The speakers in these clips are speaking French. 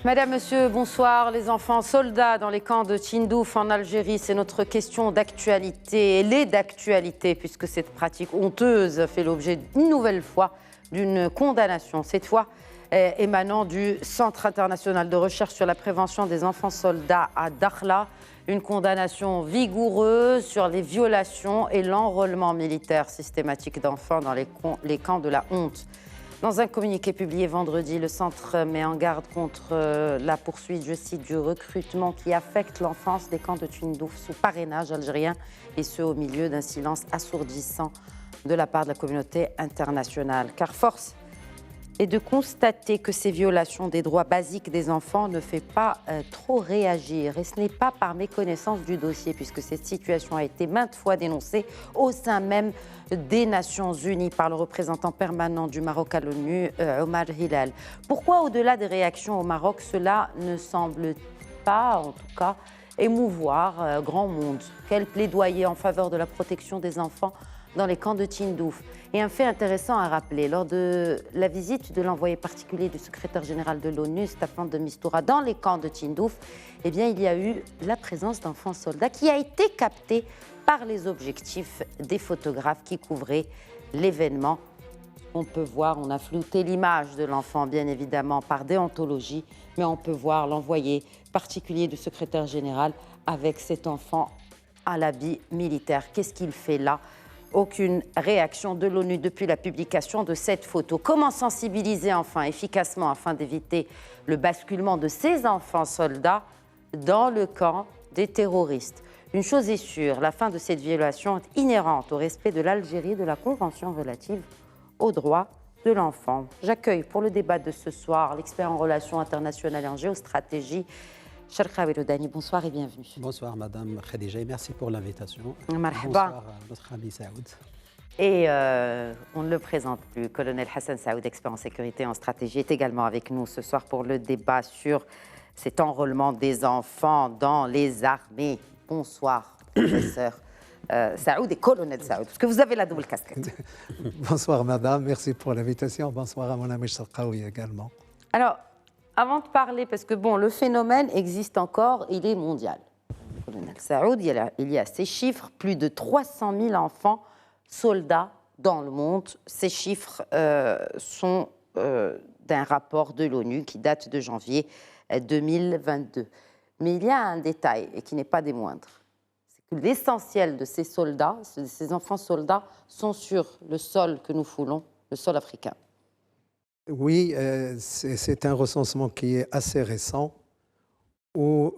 Madame, Monsieur, bonsoir. Les enfants soldats dans les camps de Tindouf en Algérie, c'est notre question d'actualité. Elle est d'actualité puisque cette pratique honteuse fait l'objet une nouvelle fois d'une condamnation. Cette fois émanant du Centre international de recherche sur la prévention des enfants soldats à Dakhla. Une condamnation vigoureuse sur les violations et l'enrôlement militaire systématique d'enfants dans les camps de la honte. Dans un communiqué publié vendredi, le centre met en garde contre la poursuite, je cite, du recrutement qui affecte l'enfance des camps de Tindouf sous parrainage algérien, et ce au milieu d'un silence assourdissant de la part de la communauté internationale. Car force est de constater que ces violations des droits basiques des enfants ne fait pas trop réagir. Et ce n'est pas par méconnaissance du dossier, puisque cette situation a été maintes fois dénoncée au sein même des Nations Unies par le représentant permanent du Maroc à l'ONU, Omar Hilal. Pourquoi, au-delà des réactions au Maroc, cela ne semble pas, en tout cas, émouvoir grand monde? Quel plaidoyer en faveur de la protection des enfants dans les camps de Tindouf? Et un fait intéressant à rappeler, lors de la visite de l'envoyé particulier du secrétaire général de l'ONU, Staffan de Mistura, dans les camps de Tindouf, eh bien, il y a eu la présence d'enfants soldats qui a été captée par les objectifs des photographes qui couvraient l'événement. On peut voir, on a flouté l'image de l'enfant, bien évidemment, par déontologie, mais on peut voir l'envoyé particulier du secrétaire général avec cet enfant à l'habit militaire. Qu'est-ce qu'il fait là? Aucune réaction de l'ONU depuis la publication de cette photo. Comment sensibiliser enfin efficacement afin d'éviter le basculement de ces enfants soldats dans le camp des terroristes? Une chose est sûre, la fin de cette violation est inhérente au respect de l'Algérie de la Convention relative aux droits de l'enfant. J'accueille pour le débat de ce soir l'expert en relations internationales et en géostratégie, Cherkaoui Loudani. Bonsoir et bienvenue. Bonsoir Madame Khadija et merci pour l'invitation. Marhaba. Bonsoir à notre ami Saoud. Et on ne le présente plus, colonel Hassan Saoud, expert en sécurité et en stratégie, est également avec nous ce soir pour le débat sur cet enrôlement des enfants dans les armées. Bonsoir, professeur Saoud et colonel Saoud, parce que vous avez la double casquette. Bonsoir Madame, merci pour l'invitation. Bonsoir à mon ami Cherkaoui également. Alors, avant de parler, parce que bon, le phénomène existe encore, il est mondial. Colonel Saoud, il y a ces chiffres, plus de 300 000 enfants soldats dans le monde. Ces chiffres sont d'un rapport de l'ONU qui date de janvier 2022. Mais il y a un détail, et qui n'est pas des moindres, c'est que l'essentiel de ces soldats, de ces enfants soldats, sont sur le sol que nous foulons, le sol africain. Oui, c'est un recensement qui est assez récent, où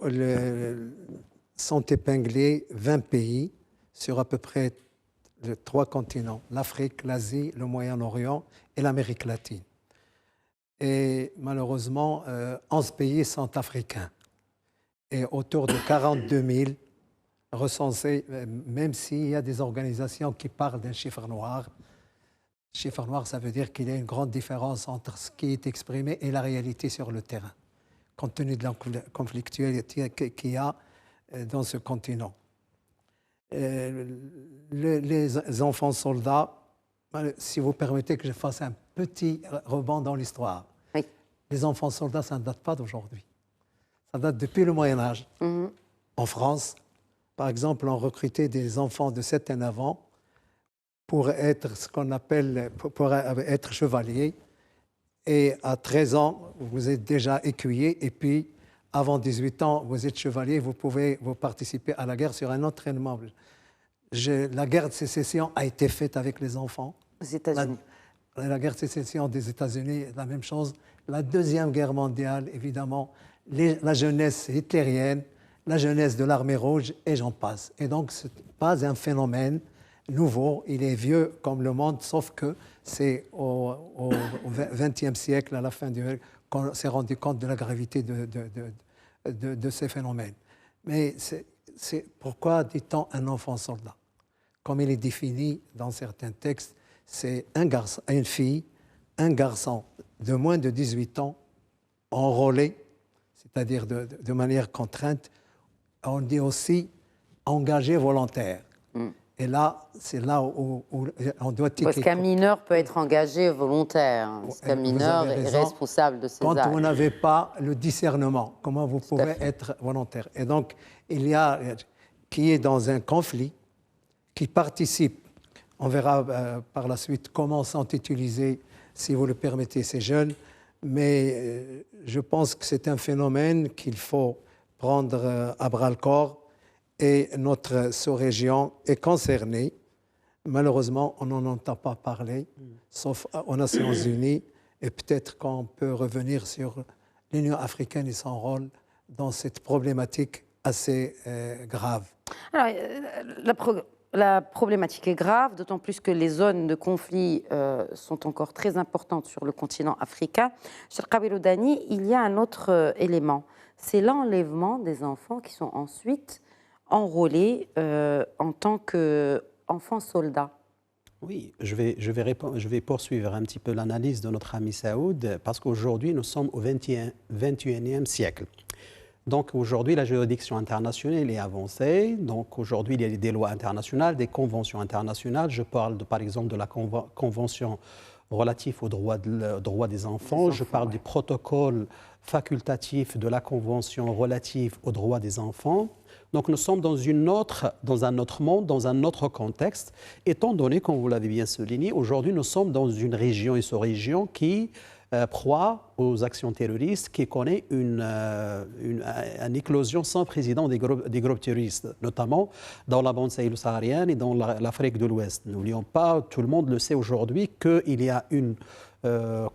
sont épinglés 20 pays sur à peu près 3 continents, l'Afrique, l'Asie, le Moyen-Orient et l'Amérique latine. Et malheureusement, 11 pays sont africains. Et autour de 42 000 recensés, même s'il y a des organisations qui parlent d'un chiffre noir. Chiffre noir, ça veut dire qu'il y a une grande différence entre ce qui est exprimé et la réalité sur le terrain, compte tenu de la conflictualité qu'il y a dans ce continent. Les enfants soldats, si vous permettez que je fasse un petit rebond dans l'histoire. Oui. Les enfants soldats, ça ne date pas d'aujourd'hui. Ça date depuis le Moyen-Âge. En France, par exemple, on recrutait des enfants de 7 et 9 ans pour être ce qu'on appelle, pour être chevalier. Et à 13 ans, vous êtes déjà écuyer. Et puis, avant 18 ans, vous êtes chevalier, vous pouvez vous participer à la guerre sur un entraînement. La guerre de sécession a été faite avec les enfants. Aux États-Unis. La guerre de sécession des États-Unis, la même chose. La Deuxième Guerre mondiale, évidemment. La jeunesse hitlérienne, la jeunesse de l'Armée rouge, et j'en passe. Et donc, ce n'est pas un phénomène nouveau, il est vieux comme le monde, sauf que c'est au XXe siècle, à la fin du qu'on s'est rendu compte de la gravité de ces phénomènes. Mais pourquoi dit-on un enfant soldat? Comme il est défini dans certains textes, c'est un garçon, une fille, un garçon de moins de 18 ans enrôlé, c'est-à-dire de manière contrainte. On dit aussi engagé volontaire. Et là, c'est là où on doit Parce qu'un mineur peut être engagé volontaire. Parce qu'un mineur est responsable de ses quand actes. vous n'avez pas le discernement, comment vous pouvez être volontaire? Et donc, il y a qui est dans un conflit, qui participe. On verra par la suite comment sont utilisés, si vous le permettez, ces jeunes. Mais je pense que c'est un phénomène qu'il faut prendre à bras-le-corps. Et notre sous-région est concernée. Malheureusement, on n'en entend pas parler, sauf aux Nations Unies. Et peut-être qu'on peut revenir sur l'Union africaine et son rôle dans cette problématique assez grave. Alors, la problématique est grave, d'autant plus que les zones de conflit sont encore très importantes sur le continent africain. Cheikh Kabil Oudani, il y a un autre élément, c'est l'enlèvement des enfants qui sont ensuite enrôlés en tant qu'enfants soldats. Oui, je vais poursuivre un petit peu l'analyse de notre ami Saoud, parce qu'aujourd'hui, nous sommes au 21e siècle. Donc aujourd'hui, la juridiction internationale est avancée. Donc aujourd'hui, il y a des lois internationales, des conventions internationales. Je parle par exemple de la convention relative aux droits des enfants. Je parle du protocole facultatif de la convention relative aux droits des enfants. Donc nous sommes dans un autre monde, dans un autre contexte, étant donné, comme vous l'avez bien souligné, aujourd'hui nous sommes dans une région et sous-région qui proie aux actions terroristes, qui connaît une éclosion sans précédent des groupes terroristes, notamment dans la bande sahélo-saharienne et dans l'Afrique de l'Ouest. N'oublions pas, tout le monde le sait aujourd'hui, qu'il y a une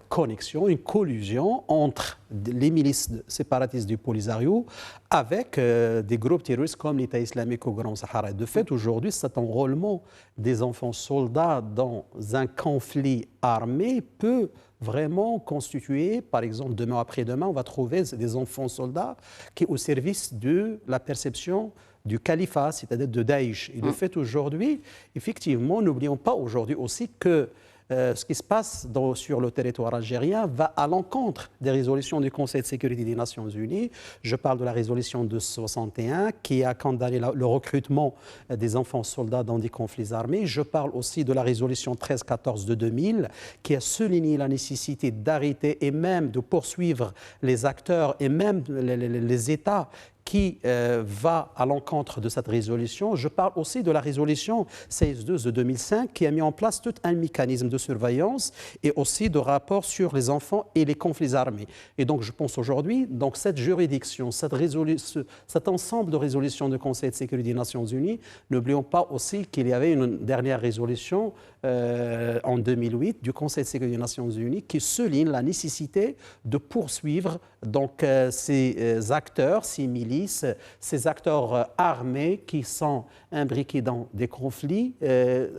connexion, une collusion entre les milices séparatistes du Polisario avec des groupes terroristes comme l'État islamique au Grand Sahara. De fait, aujourd'hui, cet enrôlement des enfants soldats dans un conflit armé peut vraiment constituer, par exemple, demain après-demain, on va trouver des enfants soldats qui au service de la perception du califat, c'est-à-dire de Daesh. Et de fait, aujourd'hui, effectivement, n'oublions pas aujourd'hui aussi que ce qui se passe sur le territoire algérien va à l'encontre des résolutions du Conseil de sécurité des Nations Unies. Je parle de la résolution de 61 qui a condamné le recrutement des enfants soldats dans des conflits armés. Je parle aussi de la résolution 1314 de 2000 qui a souligné la nécessité d'arrêter et même de poursuivre les acteurs et même les États qui va à l'encontre de cette résolution. Je parle aussi de la résolution 16-2 de 2005 qui a mis en place tout un mécanisme de surveillance et aussi de rapport sur les enfants et les conflits armés. Et donc je pense aujourd'hui, donc cette juridiction, cet ensemble de résolutions du Conseil de sécurité des Nations Unies, n'oublions pas aussi qu'il y avait une dernière résolution en 2008 du Conseil de sécurité des Nations Unies qui souligne la nécessité de poursuivre donc, ces acteurs, ces milices, ces acteurs armés qui sont imbriqués dans des conflits,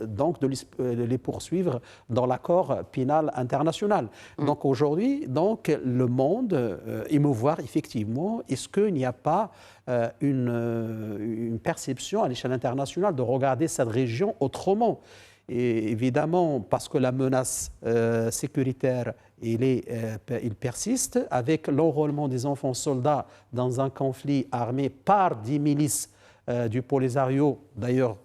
donc de les poursuivre dans l'accord pénal international. Donc aujourd'hui, donc, le monde émouvoir effectivement, est-ce qu'il n'y a pas une perception à l'échelle internationale de regarder cette région autrement? Et évidemment, parce que la menace sécuritaire, il persiste, avec l'enrôlement des enfants soldats dans un conflit armé par des milices du Polisario, d'ailleurs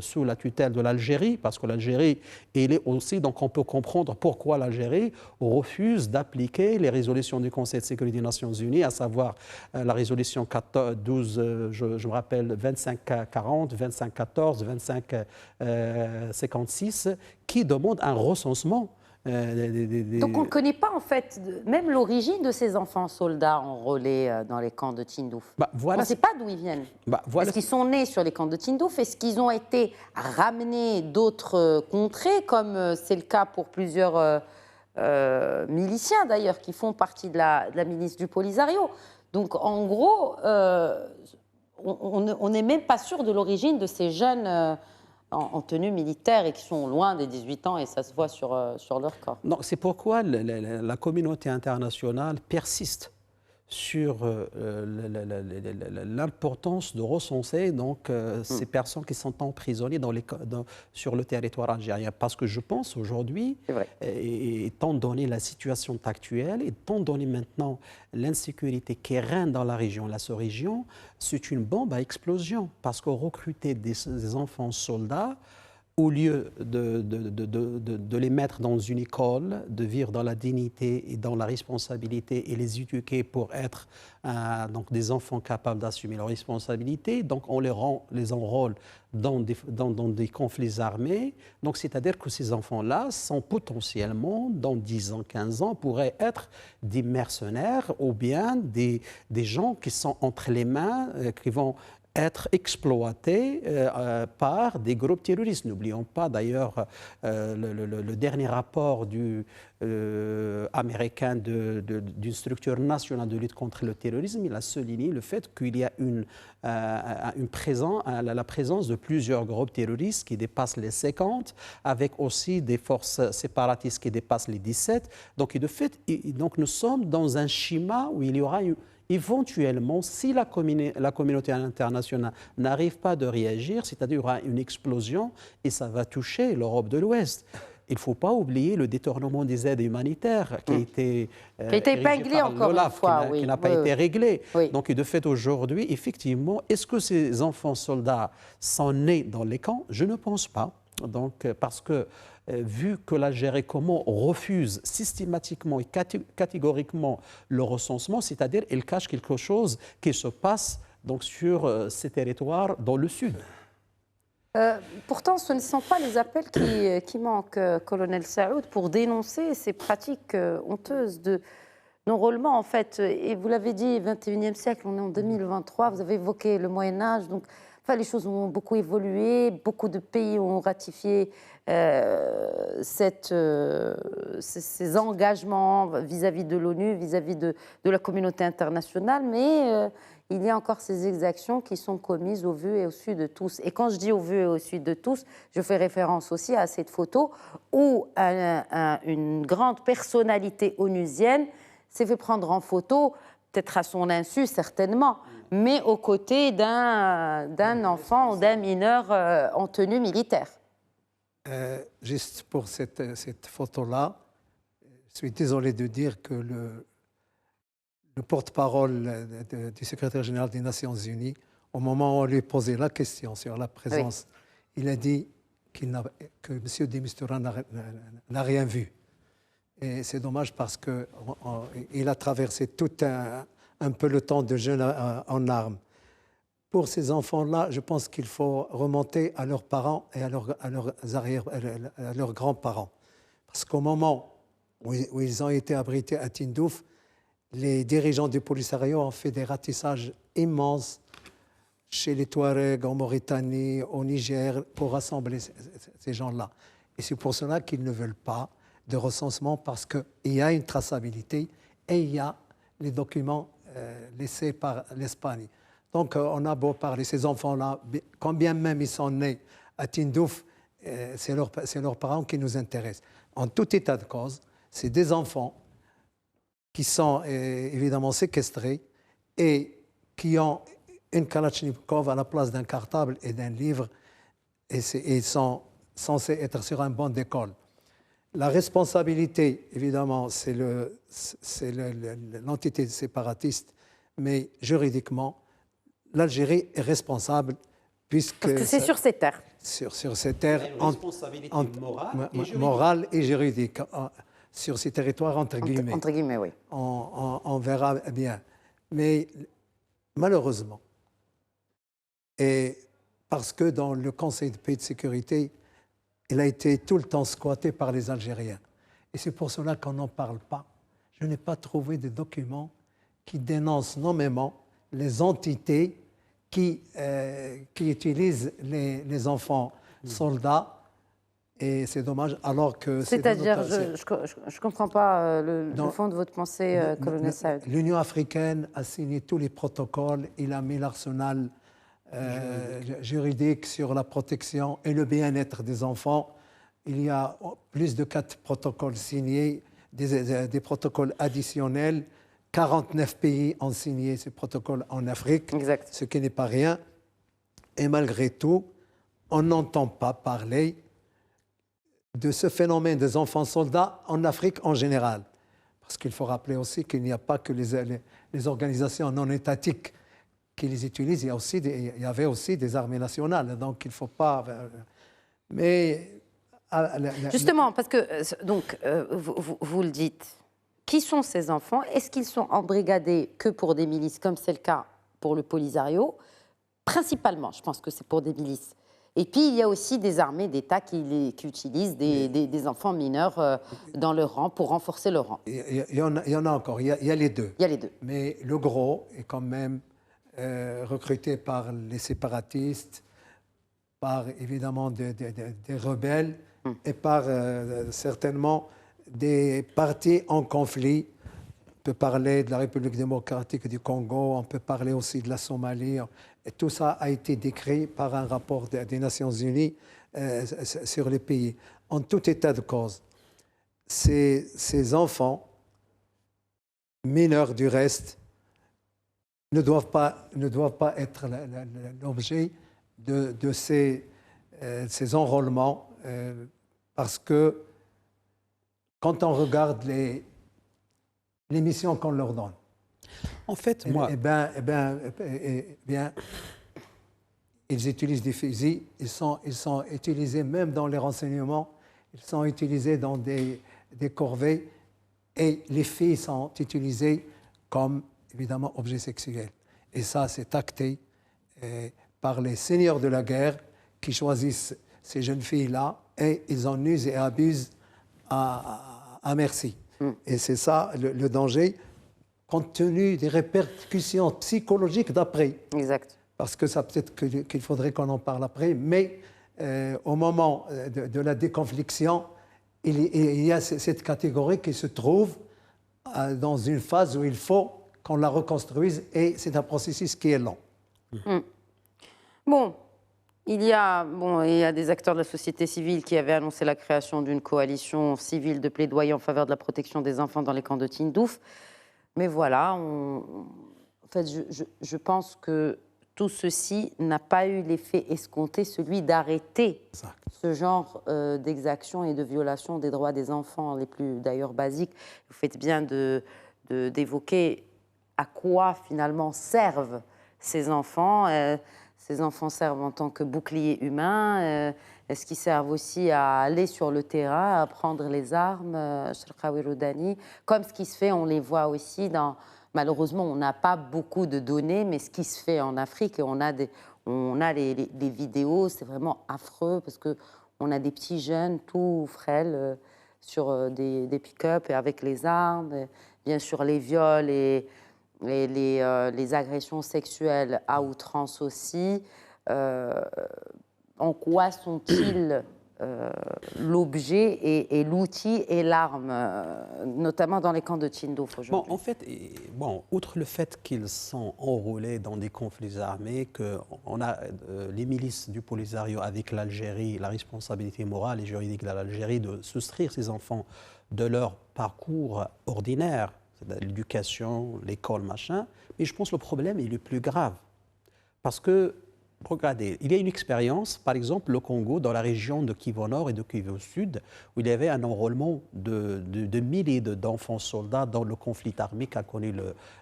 sous la tutelle de l'Algérie, parce que l'Algérie, elle est aussi, donc on peut comprendre pourquoi l'Algérie refuse d'appliquer les résolutions du Conseil de sécurité des Nations Unies, à savoir la résolution 12, je me rappelle, 2540, 2514, 2556, qui demande un recensement. Donc on ne connaît pas en fait même l'origine de ces enfants soldats enrôlés dans les camps de Tindouf. Voilà. On ne sait pas d'où ils viennent. Voilà. Est-ce qu'ils sont nés sur les camps de Tindouf? Est-ce qu'ils ont été ramenés d'autres contrées, comme c'est le cas pour plusieurs miliciens d'ailleurs, qui font partie de la milice du Polisario? Donc en gros, on n'est même pas sûr de l'origine de ces jeunes en tenue militaire et qui sont loin des 18 ans et ça se voit sur leur corps. Non, c'est pourquoi la communauté internationale persiste sur l'importance de recenser donc, ces personnes qui sont emprisonnées sur le territoire algérien. Parce que je pense aujourd'hui, étant donné la situation actuelle, étant donné maintenant l'insécurité qui règne dans la région, la sous-région, c'est une bombe à explosion. Parce que recruter des enfants soldats, au lieu de les mettre dans une école, de vivre dans la dignité et dans la responsabilité et les éduquer pour être donc des enfants capables d'assumer leurs responsabilités, donc on les enrôle dans des conflits armés. Donc c'est-à-dire que ces enfants-là sont potentiellement, dans 10 ans, 15 ans, pourraient être des mercenaires ou bien des gens qui sont entre les mains, qui vont être exploités par des groupes terroristes. N'oublions pas d'ailleurs le dernier rapport américain d'une structure nationale de lutte contre le terrorisme. Il a souligné le fait qu'il y a la présence de plusieurs groupes terroristes qui dépassent les 50, avec aussi des forces séparatistes qui dépassent les 17. Donc, de fait, nous sommes dans un schéma où il y aura éventuellement, si la communauté internationale n'arrive pas à réagir, c'est-à-dire qu'il y aura une explosion et ça va toucher l'Europe de l'Ouest. Il ne faut pas oublier le détournement des aides humanitaires qui a été épinglé encore une fois, qui n'a pas été réglé. Oui. Donc, de fait, aujourd'hui, effectivement, est-ce que ces enfants soldats sont nés dans les camps? Je ne pense pas. Donc, parce que vu que l'Algérie refuse systématiquement et catégoriquement le recensement, c'est-à-dire elle cache quelque chose qui se passe donc, sur ces territoires dans le sud. Pourtant, ce ne sont pas les appels qui manquent, colonel Saoud, pour dénoncer ces pratiques honteuses de non-rôlement, en fait. Et vous l'avez dit, 21e siècle, on est en 2023, vous avez évoqué le Moyen-Âge, donc enfin, les choses ont beaucoup évolué, beaucoup de pays ont ratifié ces engagements vis-à-vis de l'ONU, vis-à-vis de la communauté internationale, mais il y a encore ces exactions qui sont commises au vu et au su de tous. Et quand je dis au vu et au su de tous, je fais référence aussi à cette photo où une grande personnalité onusienne s'est fait prendre en photo, peut-être à son insu certainement, mais aux côtés d'un enfant ou d'un mineur en tenue militaire. Juste pour cette photo-là, je suis désolé de dire que le porte-parole du secrétaire général des Nations Unies, au moment où on lui posait la question sur la présence, il a dit que M. de Mistura n'a rien vu. Et c'est dommage parce qu'il a traversé tout un peloton de jeunes en armes. Pour ces enfants-là, je pense qu'il faut remonter à leurs parents et à leurs grands-parents. Parce qu'au moment où ils ont été abrités à Tindouf, les dirigeants du Polisario ont fait des ratissages immenses chez les Touaregs, en Mauritanie, au Niger, pour rassembler ces gens-là. Et c'est pour cela qu'ils ne veulent pas de recensement, parce qu'il y a une traçabilité et il y a les documents laissés par l'Espagne. Donc, on a beau parler, ces enfants-là, quand bien même ils sont nés à Tindouf, c'est leurs parents qui nous intéressent. En tout état de cause, c'est des enfants qui sont évidemment séquestrés et qui ont une Kalachnikov à la place d'un cartable et d'un livre, et ils sont censés être sur un banc d'école. La responsabilité, évidemment, c'est l'entité séparatiste, mais juridiquement, l'Algérie est responsable puisque... Parce que c'est sur ces terres. Sur ces terres... Une responsabilité morale et juridique. Sur ces territoires, entre guillemets. Entre guillemets, oui. On verra bien. Mais malheureusement, et parce que dans le Conseil de paix et de sécurité, il a été tout le temps squatté par les Algériens. Et c'est pour cela qu'on n'en parle pas. Je n'ai pas trouvé de documents qui dénoncent nommément les entités qui utilisent les enfants soldats. Et c'est dommage, alors que... C'est-à-dire, je ne comprends pas le fond de votre pensée, colonel Saoud. L'Union africaine a signé tous les protocoles, il a mis l'arsenal juridique sur la protection et le bien-être des enfants. Il y a plus de 4 protocoles signés, des protocoles additionnels 49 pays ont signé ce protocole en Afrique, Exact. ce qui n'est pas rien. Et malgré tout, on n'entend pas parler de ce phénomène des enfants soldats en Afrique en général. Parce qu'il faut rappeler aussi qu'il n'y a pas que les organisations non étatiques qui les utilisent, il y avait aussi des armées nationales. Donc il ne faut pas... Mais... Justement, parce que vous le dites, qui sont ces enfants? Est-ce qu'ils sont embrigadés que pour des milices, comme c'est le cas pour le Polisario? Principalement, je pense que c'est pour des milices. Et puis, il y a aussi des armées d'État qui utilisent des enfants mineurs dans leur rang pour renforcer leur rang. Il y en a encore, il y a les deux. Il y a les deux. Mais le gros est quand même recruté par les séparatistes, par évidemment des rebelles et par certainement des partis en conflit. On peut parler de la République démocratique du Congo, on peut parler aussi de la Somalie. Et tout ça a été décrit par un rapport des Nations Unies sur les pays. En tout état de cause, ces enfants, mineurs du reste, ne doivent pas être l'objet de ces enrôlements parce que quand on regarde les missions qu'on leur donne, en fait, moi... ils utilisent des fusils, ils sont utilisés même dans les renseignements, ils sont utilisés dans des corvées et les filles sont utilisées comme, évidemment, objets sexuels. Et ça, c'est acté par les seigneurs de la guerre qui choisissent ces jeunes filles-là et ils en usent et abusent à merci. Et c'est ça le danger, compte tenu des répercussions psychologiques d'après. Exact. Parce que ça peut-être qu'il faudrait qu'on en parle après, mais au moment de la déconfliction, il y a cette catégorie qui se trouve dans une phase où il faut qu'on la reconstruise et c'est un processus qui est long. Bon, il y a des acteurs de la société civile qui avaient annoncé la création d'une coalition civile de plaidoyer en faveur de la protection des enfants dans les camps de Tindouf. Mais voilà, en fait, je pense que tout ceci n'a pas eu l'effet escompté, celui d'arrêter ce genre d'exactions et de violations des droits des enfants les plus d'ailleurs basiques. Vous faites bien d'évoquer à quoi finalement servent ces enfants. Ces enfants servent en tant que bouclier humain. Est-ce qu'ils servent aussi à aller sur le terrain, à prendre les armes, comme ce qui se fait, on les voit aussi dans... Malheureusement, on n'a pas beaucoup de données, mais ce qui se fait en Afrique, on a les vidéos, c'est vraiment affreux parce qu'on a des petits jeunes tout frêles sur des pick-up et avec les armes, bien sûr les viols et les agressions sexuelles à outrance aussi. En quoi sont-ils l'objet et l'outil et l'arme, notamment dans les camps de Tindouf aujourd'hui? En fait, outre le fait qu'ils sont enrôlés dans des conflits armés, qu'on a les milices du Polisario avec l'Algérie, la responsabilité morale et juridique de l'Algérie de soustraire ces enfants de leur parcours ordinaire, c'est-à-dire l'éducation, l'école, machin. Mais je pense que le problème est le plus grave. Parce que, regardez, il y a une expérience, par exemple, le Congo, dans la région de Kivu au nord et de Kivu au sud, où il y avait un enrôlement de milliers d'enfants soldats dans le conflit armé qu'a connu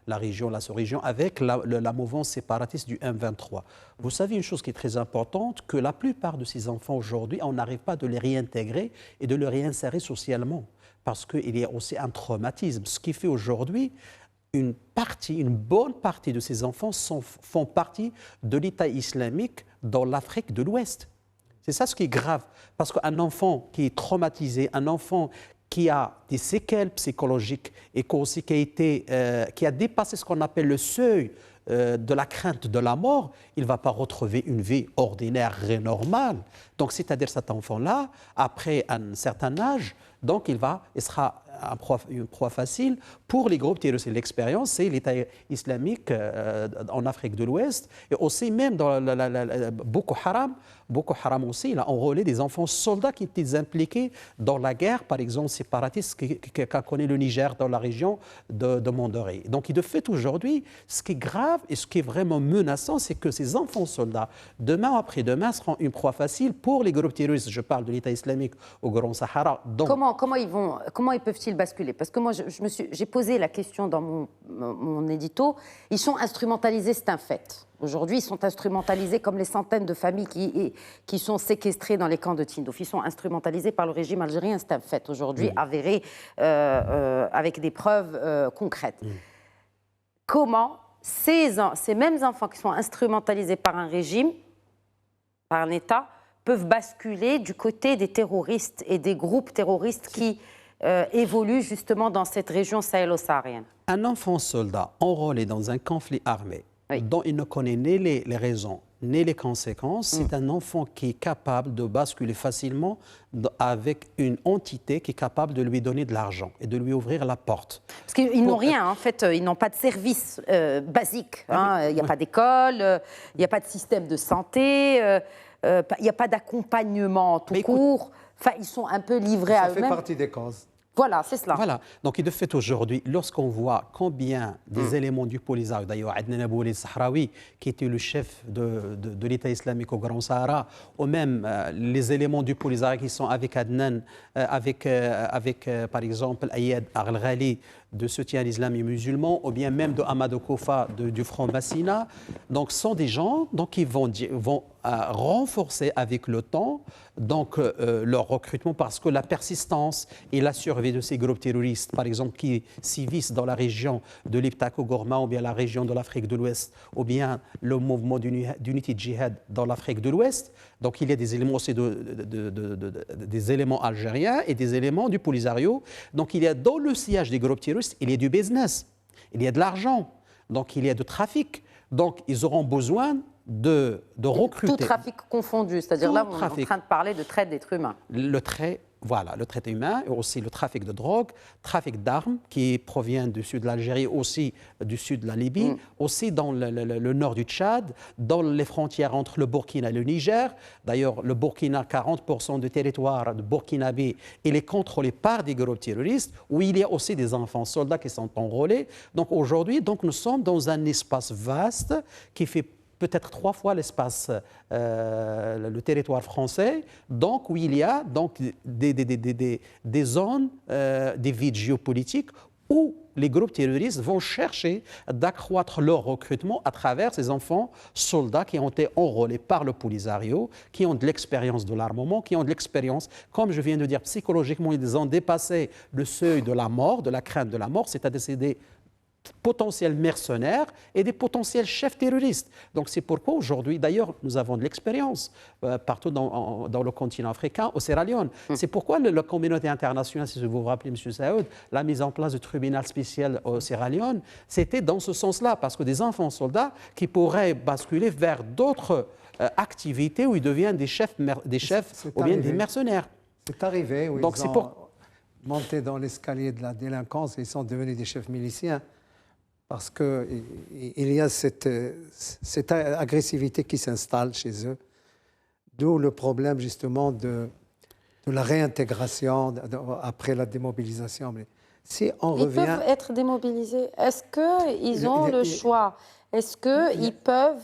la sous-région, avec la mouvance séparatiste du M23. Vous savez une chose qui est très importante, que la plupart de ces enfants aujourd'hui, on n'arrive pas de les réintégrer et de les réinsérer socialement, parce qu'il y a aussi un traumatisme. Ce qui fait aujourd'hui... une bonne partie de ces enfants font partie de l'État islamique dans l'Afrique de l'Ouest. C'est ça ce qui est grave. Parce qu'un enfant qui est traumatisé, un enfant qui a des séquelles psychologiques et qui a dépassé ce qu'on appelle le seuil de la crainte de la mort, il ne va pas retrouver une vie ordinaire et normale. Donc, c'est-à-dire cet enfant-là, après un certain âge, donc il sera une proie facile pour les groupes terroristes. L'expérience, c'est l'État islamique en Afrique de l'Ouest et aussi même dans Boko Haram. Boko Haram aussi, il a enrôlé des enfants soldats qui étaient impliqués dans la guerre, par exemple, séparatiste qu'a connu le Niger dans la région de Mandoré. Donc, de fait, aujourd'hui, ce qui est grave et ce qui est vraiment menaçant, c'est que ces enfants soldats, demain ou après-demain, seront une proie facile pour les groupes terroristes. Je parle de l'État islamique au Grand Sahara. Donc, comment ils peuvent-ils basculer? Parce que moi, j'ai posé la question dans mon édito. Ils sont instrumentalisés, c'est un fait. Aujourd'hui, ils sont instrumentalisés comme les centaines de familles qui sont séquestrées dans les camps de Tindouf. Ils sont instrumentalisés par le régime algérien, c'est un fait aujourd'hui, avéré avec des preuves concrètes. Comment ces mêmes enfants qui sont instrumentalisés par un régime, par un État, peuvent basculer du côté des terroristes et des groupes terroristes qui évoluent justement dans cette région sahélo-saharienne? Un enfant soldat enrôlé dans un conflit armé, dont il ne connaît ni les raisons ni les conséquences, c'est un enfant qui est capable de basculer facilement avec une entité qui est capable de lui donner de l'argent et de lui ouvrir la porte. Parce qu'ils n'ont rien, en fait, ils n'ont pas de service basique. Il n'y a pas d'école, il n'y a pas de système de santé, il n'y a pas d'accompagnement tout court. Enfin, ils sont un peu livrés à eux-mêmes. Ça fait partie des causes. Voilà, c'est cela. Voilà. Donc, de fait, aujourd'hui, lorsqu'on voit combien des éléments du Polisario, d'ailleurs, Adnan Abouli Sahraoui, qui était le chef de l'État islamique au Grand Sahara, ou même les éléments du Polisario qui sont avec Adnan, avec par exemple, Ayad Al-Ghali, de soutien à l'islam et musulman, ou bien même de Amadou Koufa du Front Massina. Donc, ce sont des gens qui vont renforcer avec le temps leur recrutement, parce que la persistance et la survie de ces groupes terroristes, par exemple, qui sévissent dans la région de l'Iptako-Gourma, ou bien la région de l'Afrique de l'Ouest, ou bien le mouvement d'unité djihad dans l'Afrique de l'Ouest. Donc, il y a des éléments aussi des éléments algériens et des éléments du Polisario. Donc, il y a dans le sillage des groupes terroristes, il y a du business, il y a de l'argent, donc il y a du trafic. Donc, ils auront besoin de recruter. Tout trafic confondu, c'est-à-dire là, on est en train de parler de traite d'êtres humains. Le trait humain, et aussi le trafic de drogue, trafic d'armes qui provient du sud de l'Algérie, aussi du sud de la Libye, aussi dans le nord du Tchad, dans les frontières entre le Burkina et le Niger. D'ailleurs, le Burkina, 40% du territoire de burkinabé, il est contrôlé par des groupes terroristes, où il y a aussi des enfants soldats qui sont enrôlés. Donc aujourd'hui, nous sommes dans un espace vaste qui fait peut-être 3 fois l'espace, le territoire français, donc où il y a donc, des zones, des vides géopolitiques où les groupes terroristes vont chercher d'accroître leur recrutement à travers ces enfants soldats qui ont été enrôlés par le Polisario, qui ont de l'expérience de l'armement, qui ont de l'expérience, comme je viens de dire, psychologiquement, ils ont dépassé le seuil de la mort, de la crainte de la mort, c'est-à-dire des potentiels mercenaires et des potentiels chefs terroristes. Donc c'est pourquoi aujourd'hui, d'ailleurs, nous avons de l'expérience partout dans le continent africain, au Sierra Leone. C'est pourquoi la communauté internationale, si vous vous rappelez, M. Saoud, la mise en place du tribunal spécial au Sierra Leone, c'était dans ce sens-là, parce que des enfants soldats qui pourraient basculer vers d'autres activités où ils deviennent des chefs ou bien des mercenaires. C'est arrivé, où ils ont monté dans l'escalier de la délinquance et ils sont devenus des chefs miliciens. Parce qu'il y a cette agressivité qui s'installe chez eux, d'où le problème justement de la réintégration après la démobilisation. Mais si on Ils peuvent être démobilisés. Est-ce qu'ils ont le choix? Est-ce qu'ils peuvent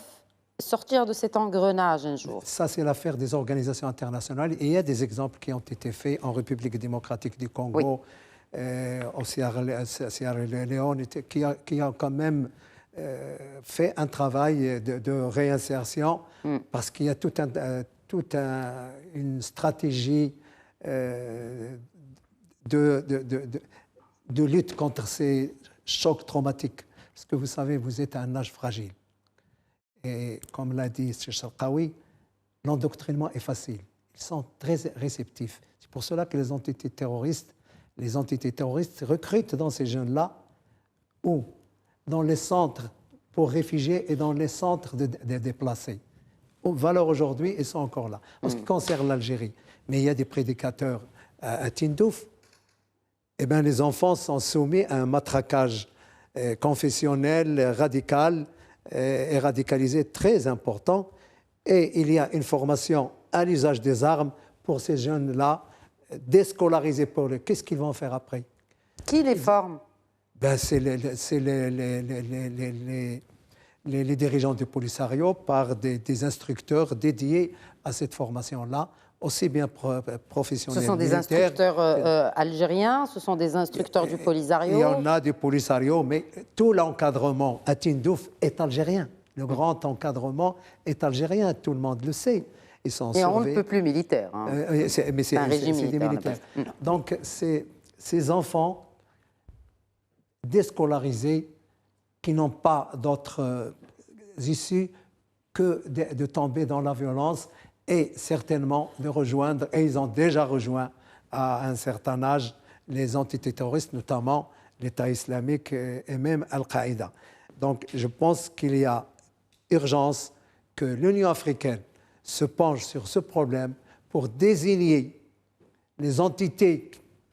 sortir de cet engrenage un jour? Ça, c'est l'affaire des organisations internationales. Et il y a des exemples qui ont été faits en République démocratique du Congo, au Sierra Leone, qui a quand même fait un travail de réinsertion, parce qu'il y a toute une stratégie de lutte contre ces chocs traumatiques. Parce que vous savez, vous êtes à un âge fragile. Et comme l'a dit M. Sharqawi, l'endoctrinement est facile. Ils sont très réceptifs. C'est pour cela que les entités terroristes recrutent dans ces jeunes-là, ou dans les centres pour réfugiés et dans les centres de déplacés. Valeur aujourd'hui, ils sont encore là. En ce qui concerne l'Algérie, mais il y a des prédicateurs à Tindouf eh bien, les enfants sont soumis à un matraquage confessionnel, radical et radicalisé très important. Et il y a une formation à l'usage des armes pour ces jeunes-là, déscolarisés pour eux. Qu'est-ce qu'ils vont faire après? Qui les forme? Ben, c'est les dirigeants du Polisario par des instructeurs dédiés à cette formation-là, aussi bien professionnels. Ce sont des instructeurs algériens, ce sont des instructeurs du Polisario. Il y en a du Polisario, mais tout l'encadrement à Tindouf est algérien. Le grand encadrement est algérien, tout le monde le sait. Ils sont et on ne peut plus militaire. Hein. Mais c'est un régime des militaires. Donc, ces enfants déscolarisés qui n'ont pas d'autres issues que de tomber dans la violence et certainement de rejoindre, et ils ont déjà rejoint à un certain âge, les entités terroristes, notamment l'État islamique et même Al-Qaïda. Donc je pense qu'il y a urgence que l'Union africaine se penche sur ce problème pour désigner les entités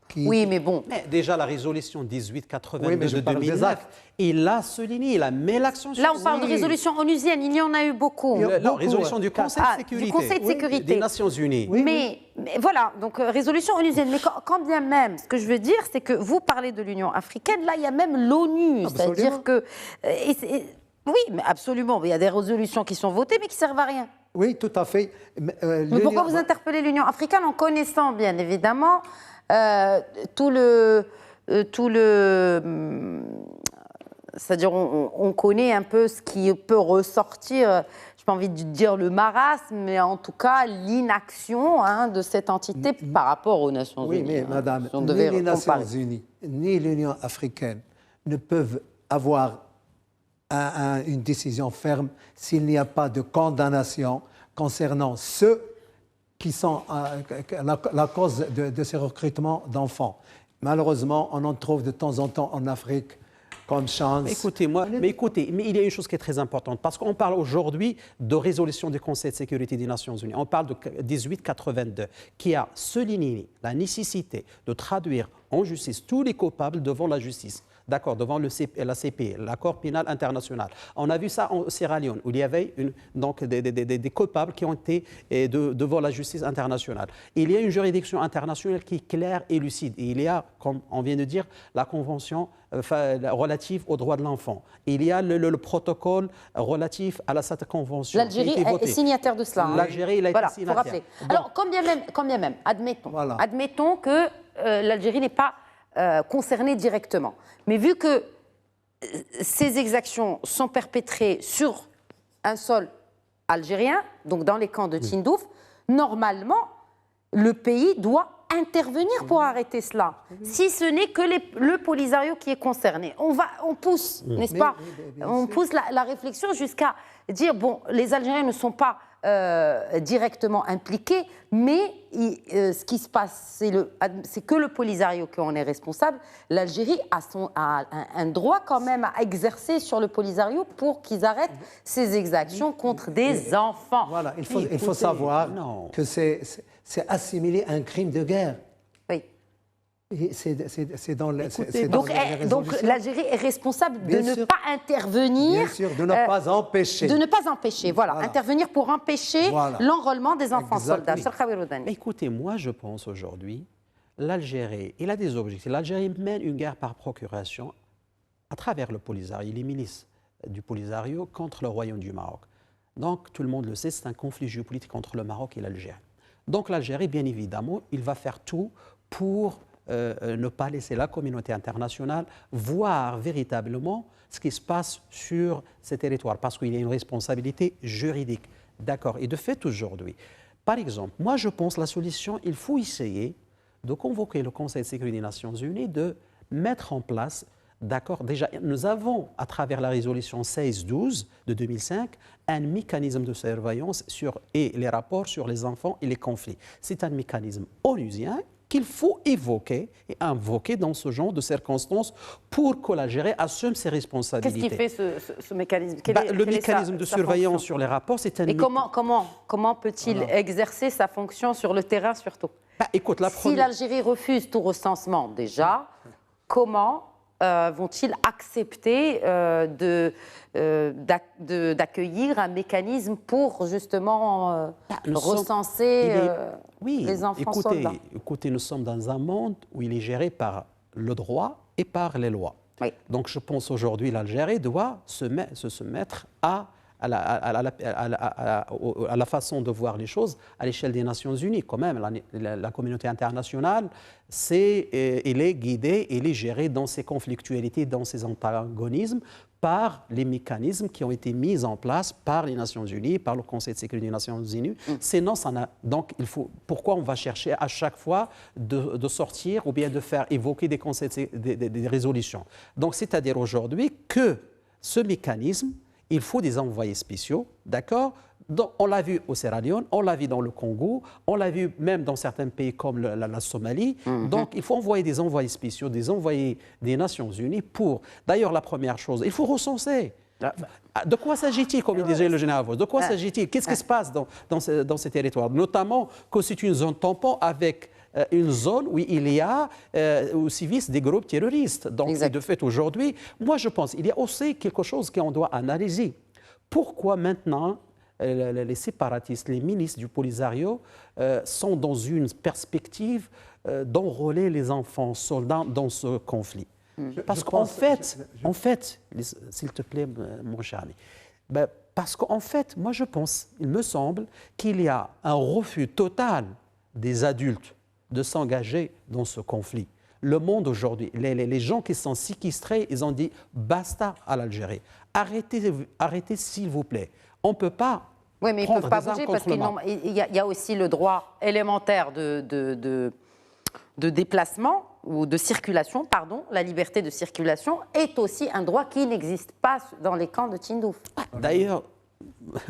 qui... Oui, mais bon... Mais déjà, la résolution 1882 de 2009, il l'a souligné, il a mis l'accent sur... Là, on parle de résolution onusienne, il y en a eu beaucoup. La résolution du Conseil de sécurité. Du Conseil de sécurité. Des Nations Unies. Oui, mais voilà, donc résolution onusienne. Mais quand bien même, ce que je veux dire, c'est que vous parlez de l'Union africaine, là, il y a même l'ONU. C'est-à-dire que... oui, mais absolument. Il y a des résolutions qui sont votées, mais qui ne servent à rien. Oui, tout à fait. Mais pourquoi vous interpellez l'Union africaine en connaissant, bien évidemment, tout le c'est-à-dire on connaît un peu ce qui peut ressortir, je n'ai pas envie de dire le marasme, mais en tout cas l'inaction de cette entité par rapport aux Nations Unies. Oui, mais madame, ni les Nations Unies, ni l'Union africaine ne peuvent avoir une décision ferme s'il n'y a pas de condamnation concernant ceux qui sont la cause de ces recrutements d'enfants. Malheureusement, on en trouve de temps en temps en Afrique comme chance. Écoutez, mais il y a une chose qui est très importante, parce qu'on parle aujourd'hui de résolution du Conseil de sécurité des Nations Unies. On parle de 1882, qui a souligné la nécessité de traduire en justice tous les coupables devant la justice. D'accord, devant la CPI, l'accord pénal international. On a vu ça en Sierra Leone, où il y avait donc des coupables qui ont été devant la justice internationale. Il y a une juridiction internationale qui est claire et lucide. Et il y a, comme on vient de dire, la Convention relative aux droits de l'enfant. Il y a le protocole relatif à cette convention. L'Algérie est signataire de cela. L'Algérie, il a été signataire. Faut rappeler. Alors, quand bien même, admettons que l'Algérie n'est pas concernés directement. Mais vu que ces exactions sont perpétrées sur un sol algérien, donc dans les camps de Tindouf, normalement, le pays doit intervenir pour arrêter cela. Si ce n'est que le Polisario qui est concerné. On pousse, n'est-ce pas? On pousse la réflexion jusqu'à dire, bon, les Algériens ne sont pas directement impliqués, mais ce qui se passe, c'est que le Polisario qui en est responsable. L'Algérie a un droit quand même à exercer sur le Polisario pour qu'ils arrêtent ces exactions contre des enfants. Voilà, il faut savoir que c'est assimilé à un crime de guerre. Oui. C'est dans les donc l'Algérie est responsable de ne pas intervenir. Bien sûr, de ne pas empêcher. De ne pas empêcher, voilà. Intervenir pour empêcher l'enrôlement des enfants soldats. Mais écoutez, moi je pense aujourd'hui, l'Algérie, il a des objectifs. L'Algérie mène une guerre par procuration à travers le Polisario, les milices du Polisario contre le Royaume du Maroc. Donc tout le monde le sait, c'est un conflit géopolitique entre le Maroc et l'Algérie. Donc l'Algérie, bien évidemment, il va faire tout pour ne pas laisser la communauté internationale voir véritablement ce qui se passe sur ces territoires, parce qu'il y a une responsabilité juridique. D'accord. Et de fait, aujourd'hui, par exemple, moi je pense la solution, il faut essayer de convoquer le Conseil de sécurité des Nations Unies, de mettre en place, d'accord, déjà, nous avons, à travers la résolution 1612 de 2005, un mécanisme de surveillance et les rapports sur les enfants et les conflits. C'est un mécanisme onusien qu'il faut évoquer et invoquer dans ce genre de circonstances pour que l'Algérie assume ses responsabilités. Qu'est-ce qui fait ce mécanisme? Le mécanisme de surveillance sur les rapports, c'est un... Et comment peut-il exercer sa fonction sur le terrain surtout? Écoute, si l'Algérie refuse tout recensement, déjà, comment vont-ils accepter d'accueillir un mécanisme pour justement recenser les enfants soldats? Écoutez, nous sommes dans un monde où il est géré par le droit et par les lois. Oui. Donc je pense aujourd'hui l'Algérie doit se mettre à la façon de voir les choses à l'échelle des Nations Unies. Quand même, la communauté internationale, elle est guidée, elle est gérée dans ses conflictualités, dans ses antagonismes, par les mécanismes qui ont été mis en place par les Nations Unies, par le Conseil de sécurité des Nations Unies. Sinon, donc, pourquoi on va chercher à chaque fois de sortir ou bien de faire évoquer des résolutions? Donc, c'est-à-dire aujourd'hui que ce mécanisme, il faut des envoyés spéciaux, d'accord? On l'a vu au Sierra Leone, on l'a vu dans le Congo, on l'a vu même dans certains pays comme la Somalie. Donc, il faut envoyer des envoyés spéciaux, des envoyés des Nations Unies pour... D'ailleurs, la première chose, il faut recenser. De quoi s'agit-il, comme il disait le général Vos? De quoi s'agit-il? Qu'est-ce qui se passe dans ces territoires? Notamment que c'est une zone tampon avec une zone où il y a où sévissent des groupes terroristes. Donc, de fait, aujourd'hui, moi, je pense qu'il y a aussi quelque chose qu'on doit analyser. Pourquoi maintenant les séparatistes, les milices du Polisario sont dans une perspective d'enrôler les enfants soldats dans ce conflit? Parce qu'en fait, s'il te plaît, mon cher ami, parce qu'en fait, moi je pense, il me semble qu'il y a un refus total des adultes de s'engager dans ce conflit. Le monde aujourd'hui, les gens qui sont séquestrés, ils ont dit basta à l'Algérie. Arrêtez s'il vous plaît. On ne peut pas. Oui, mais ils ne peuvent pas bouger parce qu'il y a aussi le droit élémentaire de déplacement ou de circulation, pardon. La liberté de circulation est aussi un droit qui n'existe pas dans les camps de Tindouf. D'ailleurs.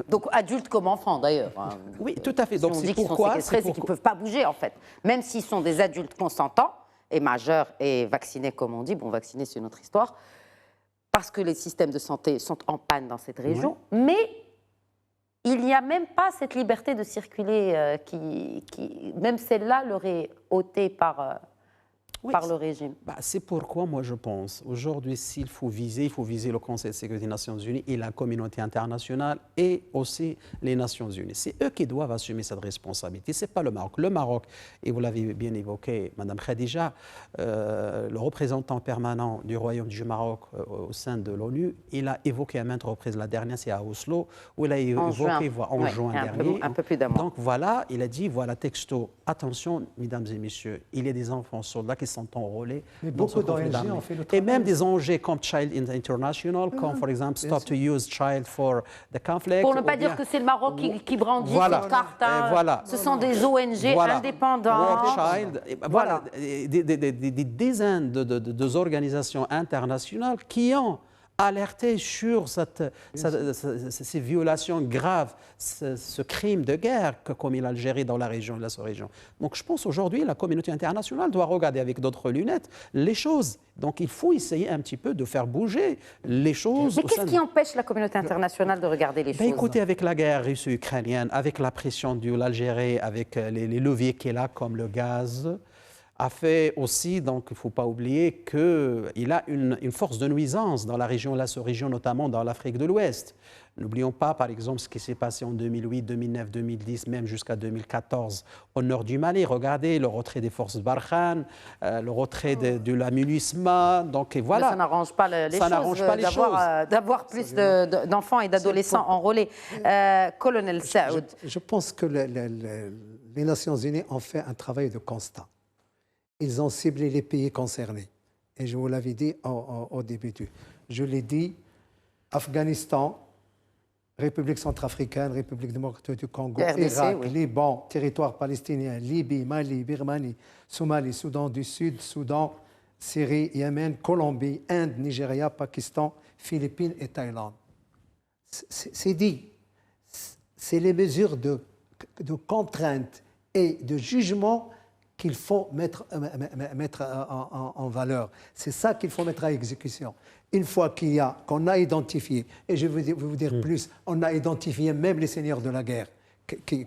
Donc adultes comme enfants d'ailleurs. Oui, tout à fait. Donc c'est pourquoi c'est qu'ils ne peuvent pas bouger en fait. Même s'ils sont des adultes consentants et majeurs et vaccinés comme on dit. Bon, vaccinés c'est une autre histoire. Parce que les systèmes de santé sont en panne dans cette région. Oui. Mais il n'y a même pas cette liberté de circuler qui même celle-là leur est ôtée par le régime. C'est pourquoi moi je pense, aujourd'hui s'il faut viser, il faut viser le Conseil de sécurité des Nations Unies et la communauté internationale et aussi les Nations Unies. C'est eux qui doivent assumer cette responsabilité, ce n'est pas le Maroc. Le Maroc, et vous l'avez bien évoqué, Madame Khadija, le représentant permanent du Royaume du Maroc au sein de l'ONU, il a évoqué à maintes reprises, la dernière c'est à Oslo, où il a évoqué en juin dernier. Un peu plus d'un mois. Donc voilà, il a dit, voilà texto, attention mesdames et messieurs, il y a des enfants soldats qui sont enrôlés. Mais beaucoup d'ONG ont fait le travail. Et même des ONG comme Child International, comme par exemple Stop to Use Child for the Conflict. Pour ne pas dire que c'est le Maroc qui brandit cette carte. Voilà. Ce sont des ONG indépendantes. World Child, voilà. Des dizaines d'organisations internationales qui ont alerté sur ces violations graves, ce crime de guerre comme il a géré dans la région, la sous-région. Donc je pense aujourd'hui la communauté internationale doit regarder avec d'autres lunettes les choses. Donc il faut essayer un petit peu de faire bouger les choses. Mais qu'est-ce qui empêche la communauté internationale de regarder les choses? Écoutez, avec la guerre russo-ukrainienne, avec la pression de l'Algérie, avec les leviers qu'elle a comme le gaz, a fait aussi, donc il ne faut pas oublier qu'il a une force de nuisance dans la région, la sous-région, notamment dans l'Afrique de l'Ouest. N'oublions pas, par exemple, ce qui s'est passé en 2008, 2009, 2010, même jusqu'à 2014 au nord du Mali. Regardez le retrait des forces Barkhane, le retrait de la MINUSMA. Donc voilà. Mais ça n'arrange pas les choses d'avoir plus d'enfants et d'adolescents enrôlés. Colonel Saoud. Je pense que les Nations Unies ont fait un travail de constat. Ils ont ciblé les pays concernés. Et je vous l'avais dit au début. Je l'ai dit, Afghanistan, République centrafricaine, République démocratique du Congo, RDC, Irak, oui. Liban, territoire palestinien, Libye, Mali, Birmanie, Somalie, Soudan du Sud, Soudan, Syrie, Yémen, Colombie, Inde, Nigeria, Pakistan, Philippines et Thaïlande. C'est dit. C'est les mesures de contrainte et de jugement qu'il faut mettre en valeur. C'est ça qu'il faut mettre à exécution. Une fois qu'on a identifié, et je vais vous dire plus, on a identifié même les seigneurs de la guerre qui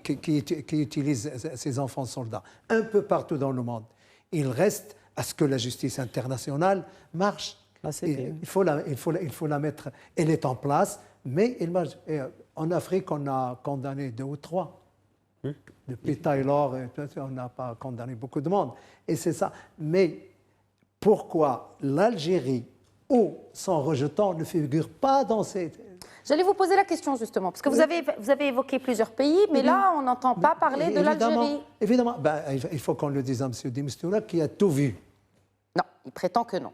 utilisent ces enfants soldats, un peu partout dans le monde. Il reste à ce que la justice internationale marche. Il faut la mettre, elle est en place, mais en Afrique, on a condamné 2 ou 3. Depuis Taylor, on n'a pas condamné beaucoup de monde. Et c'est ça. Mais pourquoi l'Algérie ou son rejetant ne figure pas dans ces... J'allais vous poser la question justement, parce que vous avez évoqué plusieurs pays, mais là, on n'entend pas parler de l'Algérie. Évidemment, il faut qu'on le dise à M. Demistoura qui a tout vu. Non, il prétend que non.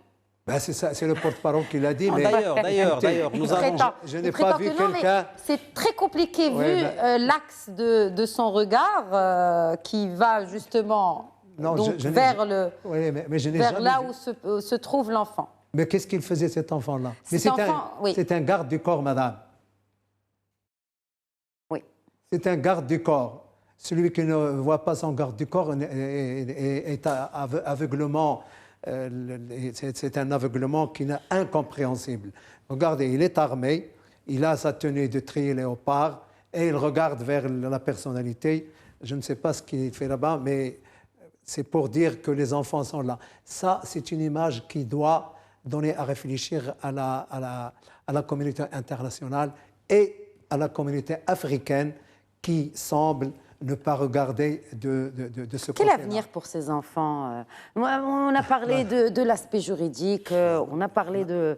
C'est ça, c'est le porte-parole qui l'a dit. Mais d'ailleurs, nous avons... Je n'ai pas vu quelqu'un... C'est très compliqué vu l'axe de son regard qui va justement vers là où se trouve l'enfant. Mais qu'est-ce qu'il faisait cet enfant-là? C'est un garde du corps, madame. Oui. C'est un garde du corps. Celui qui ne voit pas son garde du corps est aveuglement... c'est un aveuglement qui est incompréhensible. Regardez, il est armé, il a sa tenue de trier léopard et il regarde vers la personnalité. Je ne sais pas ce qu'il fait là-bas, mais c'est pour dire que les enfants sont là. Ça, c'est une image qui doit donner à réfléchir à la communauté internationale et à la communauté africaine qui semble ne pas regarder de ce côté-là. Quel avenir pour ces enfants? On a parlé de l'aspect juridique, on a parlé de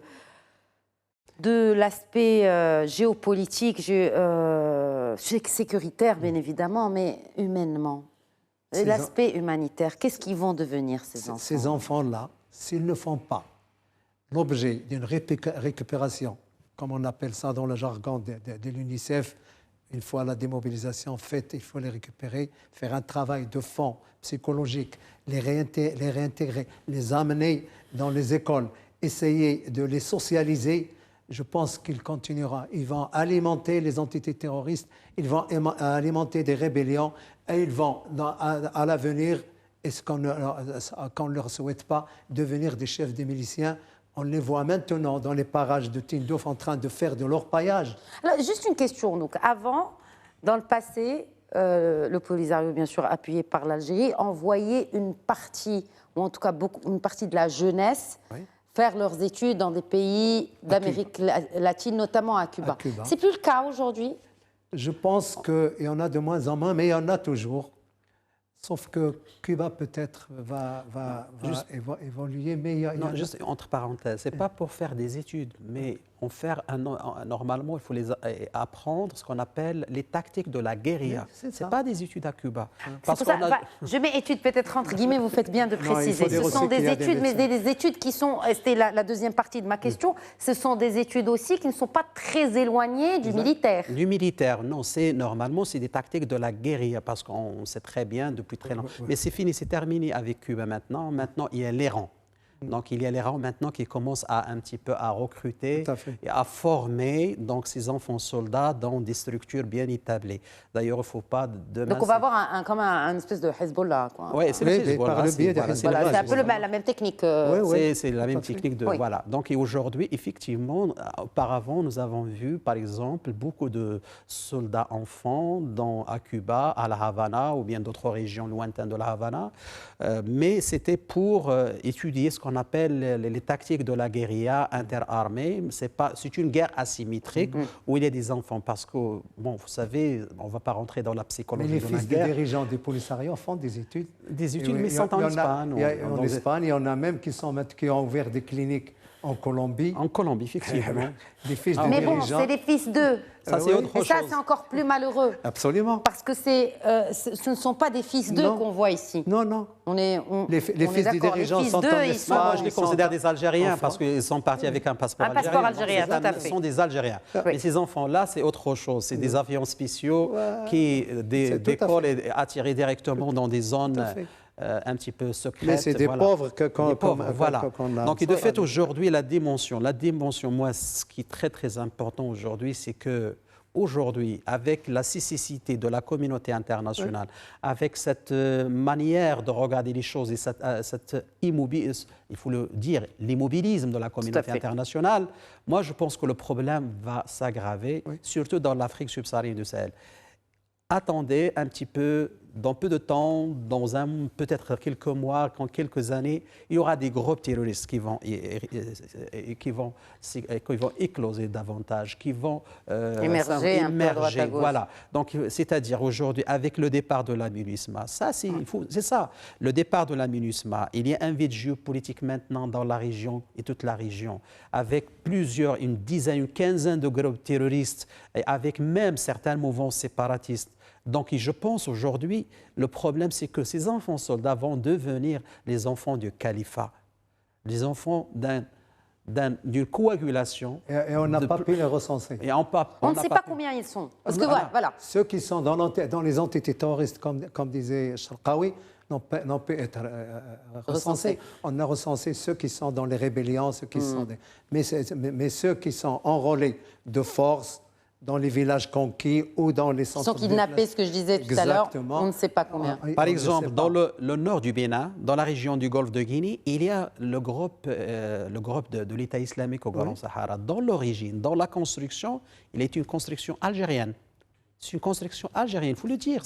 l'aspect géopolitique, sécuritaire bien évidemment, mais humainement. L'aspect humanitaire, qu'est-ce qu'ils vont devenir ces enfants? Ces enfants-là, s'ils ne font pas l'objet d'une récupération, comme on appelle ça dans le jargon de l'UNICEF, une fois la démobilisation faite, il faut les récupérer, faire un travail de fond psychologique, les réintégrer, les amener dans les écoles, essayer de les socialiser. Je pense qu'ils continueront. Ils vont alimenter les entités terroristes, ils vont alimenter des rébellions et ils vont, à l'avenir, est-ce qu'on ne leur souhaite pas, devenir des chefs des miliciens. On les voit maintenant dans les parages de Tindouf en train de faire de l'orpaillage. Alors, juste une question. Donc, avant, dans le passé, le Polisario, bien sûr, appuyé par l'Algérie, envoyait une partie, ou en tout cas une partie de la jeunesse, faire leurs études dans des pays d'Amérique latine, notamment à Cuba. C'est plus le cas aujourd'hui? Je pense qu'il y en a de moins en moins, mais il y en a toujours. Sauf que Cuba peut-être va évoluer, mais il y a... Non, juste entre parenthèses, ce n'est pas pour faire des études, mais normalement, il faut apprendre ce qu'on appelle les tactiques de la guérilla. Ce n'est pas des études à Cuba. Parce pour ça, je mets études peut-être entre guillemets, vous faites bien de préciser. Ce sont des études, mais des études qui sont, c'était la deuxième partie de ma question, ce sont des études aussi qui ne sont pas très éloignées du militaire. Du militaire, non, normalement, c'est des tactiques de la guérilla, parce qu'on sait très bien depuis très longtemps. Mais c'est fini, c'est terminé avec Cuba maintenant. Maintenant, il y a l'Iran. Donc, il y a l'Iran maintenant qui commence un petit peu à recruter et à former donc, ces enfants soldats dans des structures bien établies. D'ailleurs, il ne faut pas demain... Donc, on va avoir comme un espèce de Hezbollah. Oui, c'est le Hezbollah. C'est un peu la même technique. C'est la même technique. Voilà. Donc, aujourd'hui, effectivement, auparavant, nous avons vu, par exemple, beaucoup de soldats enfants à Cuba, à la Havana ou bien d'autres régions lointaines de la Havana. Mais c'était pour étudier ce qu'on appelle les tactiques de la guérilla interarmée. C'est une guerre asymétrique où il y a des enfants. Parce que, bon, vous savez, on ne va pas rentrer dans la psychologie de la guerre. Mais les fils des dirigeants des Polisario font des études. Des études, mais ils sont en Espagne. En Espagne, il y en a même qui ont ouvert des cliniques en Colombie. En Colombie, effectivement. Des fils de mais dirigeants. Bon, c'est des fils d'eux. Ça, c'est autre chose. Et ça, c'est encore plus malheureux. Absolument. Parce que ce ne sont pas des fils d'eux qu'on voit ici. Non, non. Les fils des dirigeants sont en Espagne. Moi, je les considère des Algériens parce qu'ils sont partis avec un passeport algérien. Un passeport algérien, tout à fait. Ce sont des Algériens. Mais ces enfants-là, c'est autre chose. C'est des avions spéciaux qui décollent et attirés directement dans des zones un petit peu secrètes. Mais c'est des pauvres qu'on a. Donc, de fait, aujourd'hui, la dimension, moi, ce qui est très, très important aujourd'hui, c'est que aujourd'hui, avec la cécité de la communauté internationale, avec cette manière de regarder les choses et cette immobilisme, il faut le dire, l'immobilisme de la communauté internationale, moi, je pense que le problème va s'aggraver, surtout dans l'Afrique subsaharienne du Sahel. Attendez un petit peu dans peu de temps, peut-être quelques mois, dans quelques années, il y aura des groupes terroristes qui vont écloser davantage, qui vont émerger un peu à droite à gauche. Voilà. Donc, c'est-à-dire aujourd'hui, avec le départ de la MINUSMA, c'est ça. Le départ de la MINUSMA, il y a un vide géopolitique maintenant dans la région et toute la région, avec une dizaine, une quinzaine de groupes terroristes, et avec même certains mouvements séparatistes. Donc, je pense aujourd'hui, le problème, c'est que ces enfants soldats vont devenir les enfants du califat, les enfants d'une coagulation. Et on n'a pas pu les recenser. Et on ne sait pas combien ils sont. Parce que voilà. Ceux qui sont dans les entités terroristes, comme disait Sharqawi, n'ont pu être recensés. On a recensé ceux qui sont dans les rébellions, ceux qui sont mais ceux qui sont enrôlés de force dans les villages conquis ou dans les centres... Ils sont kidnappés, ce que je disais tout à l'heure, on ne sait pas combien. Par exemple, dans le nord du Bénin, dans la région du Golfe de Guinée, il y a le groupe de l'État islamique au Grand Sahara. Dans l'origine, dans la construction, il est une construction algérienne. C'est une construction algérienne, il faut le dire.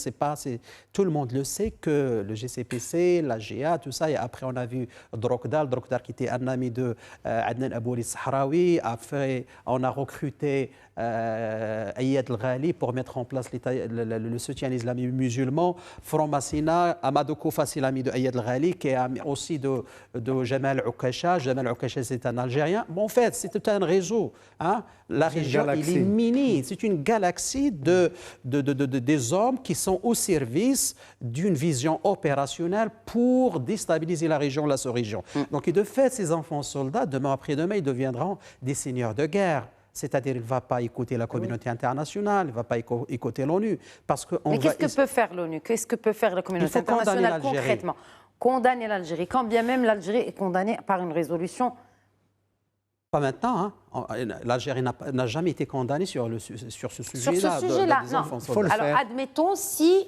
Tout le monde le sait que le GCPC, la GA, tout ça. Et après, on a vu Drokdal qui était un ami de Adnan Abouli Sahraoui. Après, on a recruté Ayad El-Ghali pour mettre en place le soutien islamique musulman. Fromassina, Amadou Koufa, c'est l'ami de Ayad El-Ghali, qui est ami aussi de Jamal Oukacha. Jamal Oukacha, c'est un Algérien. Bon, en fait, c'est tout un réseau. Hein. La région, il est mini. C'est une galaxie des hommes qui sont au service d'une vision opérationnelle pour déstabiliser la région, la sous-région. Donc, de fait, ces enfants soldats, demain après-demain, ils deviendront des seigneurs de guerre. C'est-à-dire qu'il ne va pas écouter la communauté internationale, il ne va pas écouter l'ONU. Mais qu'est-ce que peut faire l'ONU? Qu'est-ce que peut faire la communauté internationale concrètement? Condamner l'Algérie, quand bien même l'Algérie est condamnée par une résolution. Pas maintenant. Hein. L'Algérie n'a jamais été condamnée sur ce sujet-là. Sur ce sujet-là, non. Alors, admettons si...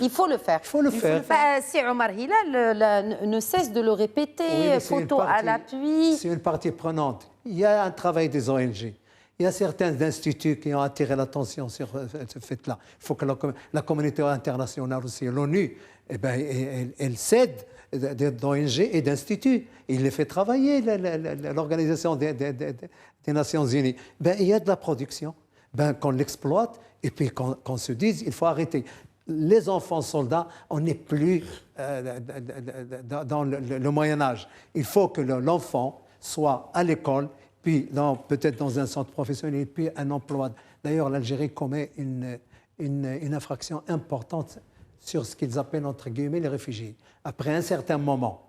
il faut le faire. Si Omar Hilal ne cesse de le répéter, photo à l'appui... C'est une partie prenante. Il y a un travail des ONG. Il y a certains instituts qui ont attiré l'attention sur ce fait-là. Il faut que la communauté internationale aussi, l'ONU, elle cède d'ONG et d'instituts. Il les fait travailler, l'Organisation des Nations Unies. Il y a de la production, qu'on l'exploite et puis qu'on se dise il faut arrêter. Les enfants soldats, on n'est plus dans le Moyen-Âge. Il faut que l'enfant soit à l'école, puis peut-être dans un centre professionnel, puis un emploi. D'ailleurs, l'Algérie commet une infraction importante sur ce qu'ils appellent, entre guillemets, les réfugiés. Après un certain moment,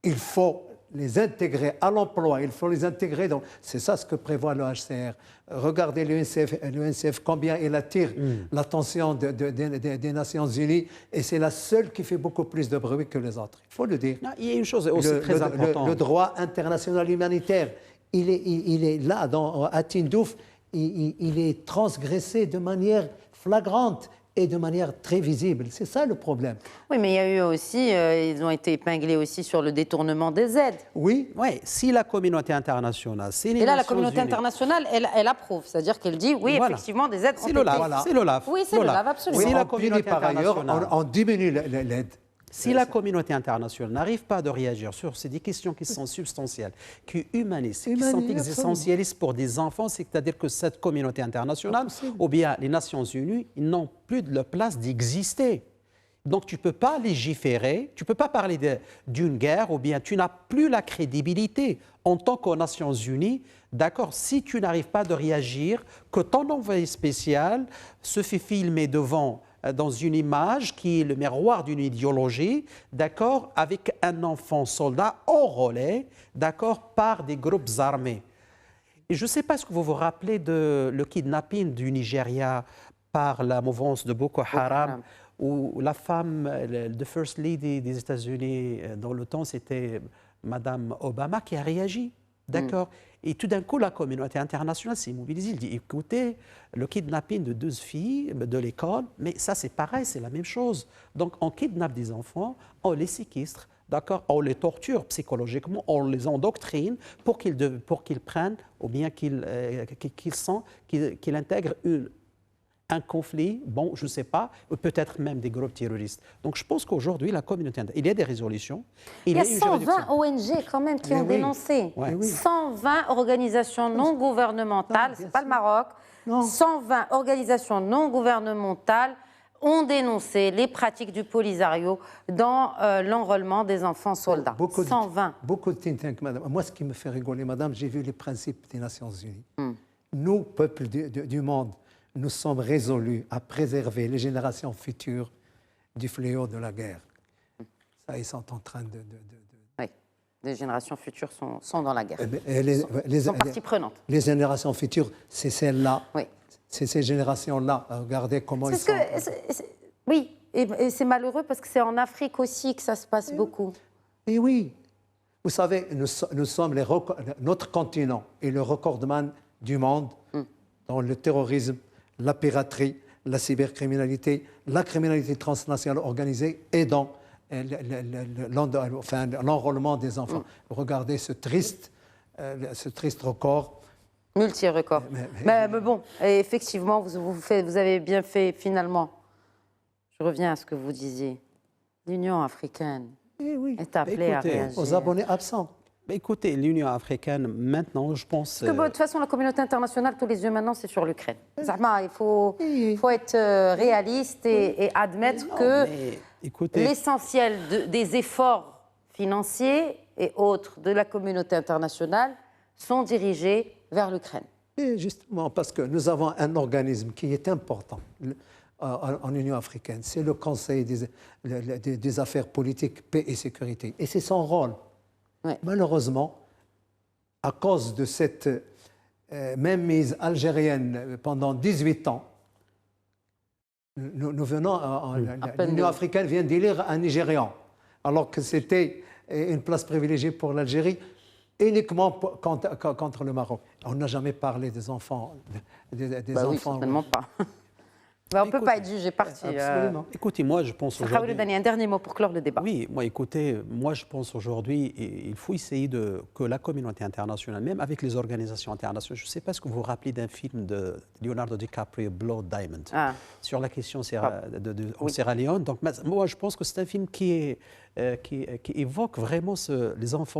il faut les intégrer à l'emploi, il faut les intégrer. C'est ça ce que prévoit le HCR. Regardez l'UNCF, combien il attire l'attention des Nations Unies, et c'est la seule qui fait beaucoup plus de bruit que les autres. Il faut le dire. Non, il y a une chose aussi très importante. Le droit international humanitaire, il est là, à Tindouf, il est transgressé de manière flagrante et de manière très visible. C'est ça le problème. Oui, mais il y a eu aussi, ils ont été épinglés aussi sur le détournement des aides. Oui. Si la communauté internationale... Et là, la communauté internationale, elle approuve. C'est-à-dire qu'elle dit, oui, effectivement, des aides ont été... C'est l'OLAF. Oui, c'est l'OLAF, absolument. Si la communauté par ailleurs, on diminue l'aide. Si la communauté internationale n'arrive pas à réagir sur des questions qui sont substantielles, qui humanisent, qui sont essentialistes pour des enfants, c'est-à-dire que cette communauté internationale, ou bien les Nations Unies, ils n'ont plus de place d'exister. Donc tu ne peux pas légiférer, tu ne peux pas parler d'une guerre, ou bien tu n'as plus la crédibilité en tant qu'aux Nations Unies. D'accord, si tu n'arrives pas à réagir, que ton envoyé spécial se fait filmer dans une image qui est le miroir d'une idéologie, d'accord, avec un enfant soldat enrôlé, d'accord, par des groupes armés. Et je ne sais pas ce que vous vous rappelez de le kidnapping du Nigeria par la mouvance de Boko Haram, où la femme, le First Lady des États-Unis, dans le temps, c'était Madame Obama qui a réagi. D'accord. Et tout d'un coup, la communauté internationale s'est mobilisée. Elle dit, écoutez, le kidnapping de 12 filles de l'école, mais ça c'est pareil, c'est la même chose. Donc on kidnappe des enfants, on les séquestre, d'accord, on les torture psychologiquement, on les endoctrine pour qu'ils prennent, ou bien qu'ils intègrent un conflit, bon, je ne sais pas, ou peut-être même des groupes terroristes. Donc je pense qu'aujourd'hui, la communauté internationale, il y a des résolutions. Il y a 120 ONG quand même qui ont dénoncé. Ouais. 120 organisations non gouvernementales, ce n'est pas le Maroc, 120 organisations non gouvernementales ont dénoncé les pratiques du Polisario dans l'enrôlement des enfants soldats. 120. Beaucoup de think tanks, madame. Moi, ce qui me fait rigoler, madame, j'ai vu les principes des Nations Unies. Nous, peuple du monde, nous sommes résolus à préserver les générations futures du fléau de la guerre. Ça, ils sont en train de... Oui, les générations futures sont dans la guerre. Ils sont partie prenante. Les générations futures, c'est celles-là. Oui. C'est ces générations-là. Regardez comment ils sont... Oui, et c'est malheureux parce que c'est en Afrique aussi que ça se passe beaucoup. Et oui. Vous savez, nous sommes notre continent est le recordman du monde dans le terrorisme, la piraterie, la cybercriminalité, la criminalité transnationale organisée et dans l'enrôlement des enfants. Regardez ce triste record. Multi-record. Mais bon, effectivement, vous avez bien fait finalement. Je reviens à ce que vous disiez. L'Union africaine est appelée à réagir. Aux abonnés absents. Écoutez, l'Union africaine, maintenant, je pense... Parce que, de toute façon, la communauté internationale, tous les yeux maintenant, c'est sur l'Ukraine. Il faut être réaliste et admettre que l'essentiel des efforts financiers et autres de la communauté internationale sont dirigés vers l'Ukraine. Et justement, parce que nous avons un organisme qui est important en Union africaine, c'est le Conseil des affaires politiques, paix et sécurité. Et c'est son rôle. Ouais. Malheureusement, à cause de cette mainmise algérienne pendant 18 ans, l'Union africaine vient d'élire un Nigérian, alors que c'était une place privilégiée pour l'Algérie, uniquement contre le Maroc. On n'a jamais parlé des enfants. Oui, certainement pas. Mais on ne peut pas être jugé parti. Absolument. Écoutez, moi, je pense aujourd'hui... Un dernier mot pour clore le débat. Oui, moi, je pense aujourd'hui, il faut essayer que la communauté internationale, même avec les organisations internationales, je ne sais pas ce que vous vous rappelez d'un film de Leonardo DiCaprio, Blood Diamond, sur la question en Sierra Leone. Donc, moi, je pense que c'est un film qui évoque vraiment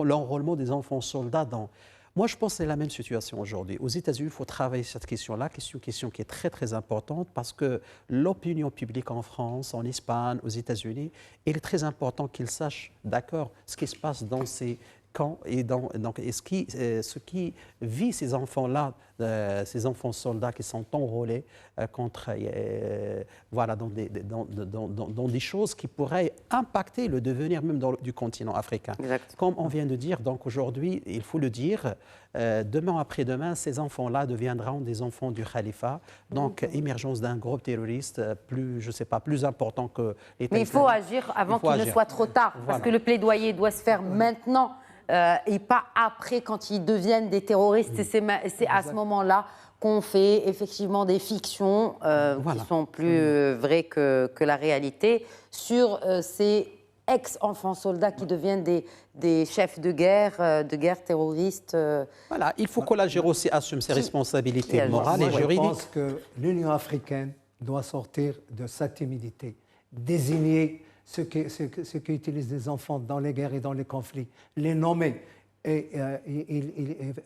l'enrôlement des enfants soldats dans... Moi, je pense que c'est la même situation aujourd'hui. Aux États-Unis, il faut travailler cette question-là, une question qui est très, très importante parce que l'opinion publique en France, en Espagne, aux États-Unis, il est très important qu'ils sachent, d'accord, ce qui se passe dans ces camps et ce qui vit ces enfants-là, ces enfants soldats qui sont enrôlés dans des choses qui pourraient impacter le devenir même du continent africain. Exact. Comme on vient de dire, donc aujourd'hui, il faut le dire, demain après-demain, ces enfants-là deviendront des enfants du khalifa, donc émergence d'un groupe terroriste plus important que l'État. Mais il faut agir avant qu'il ne soit trop tard, parce que le plaidoyer doit se faire maintenant. Et pas après, quand ils deviennent des terroristes. C'est à ce moment-là qu'on fait effectivement des fictions qui sont plus vraies que la réalité sur ces ex-enfants soldats qui deviennent des chefs de guerre terroristes. Voilà, il faut que l'Algérie aussi assume ses responsabilités morales et juridiques. Je pense que l'Union africaine doit sortir de sa timidité, désigner ceux qui utilisent des enfants dans les guerres et dans les conflits, les nommer et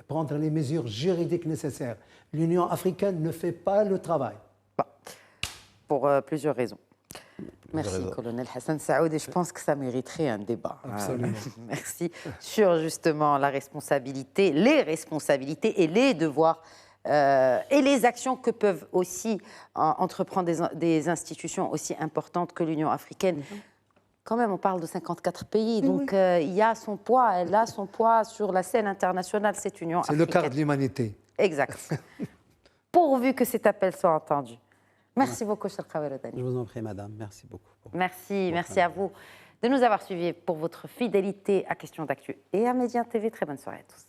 prendre les mesures juridiques nécessaires. L'Union africaine ne fait pas le travail. Pour plusieurs raisons. Merci, colonel Hassan Saoud, et je pense que ça mériterait un débat. Absolument. Merci. Sur justement la responsabilité, les responsabilités et les devoirs et les actions que peuvent aussi entreprendre des institutions aussi importantes que l'Union africaine. Quand même, on parle de 54 pays, donc il a son poids, elle a son poids sur la scène internationale, cette Union africaine. C'est le quart de l'humanité. Exact. Pourvu que cet appel soit entendu. Merci beaucoup, Cheikh Khawaridani. Je vous en prie, madame. Merci beaucoup. Merci à vous de nous avoir suivis pour votre fidélité à Questions d'Actu et à Média TV. Très bonne soirée à tous.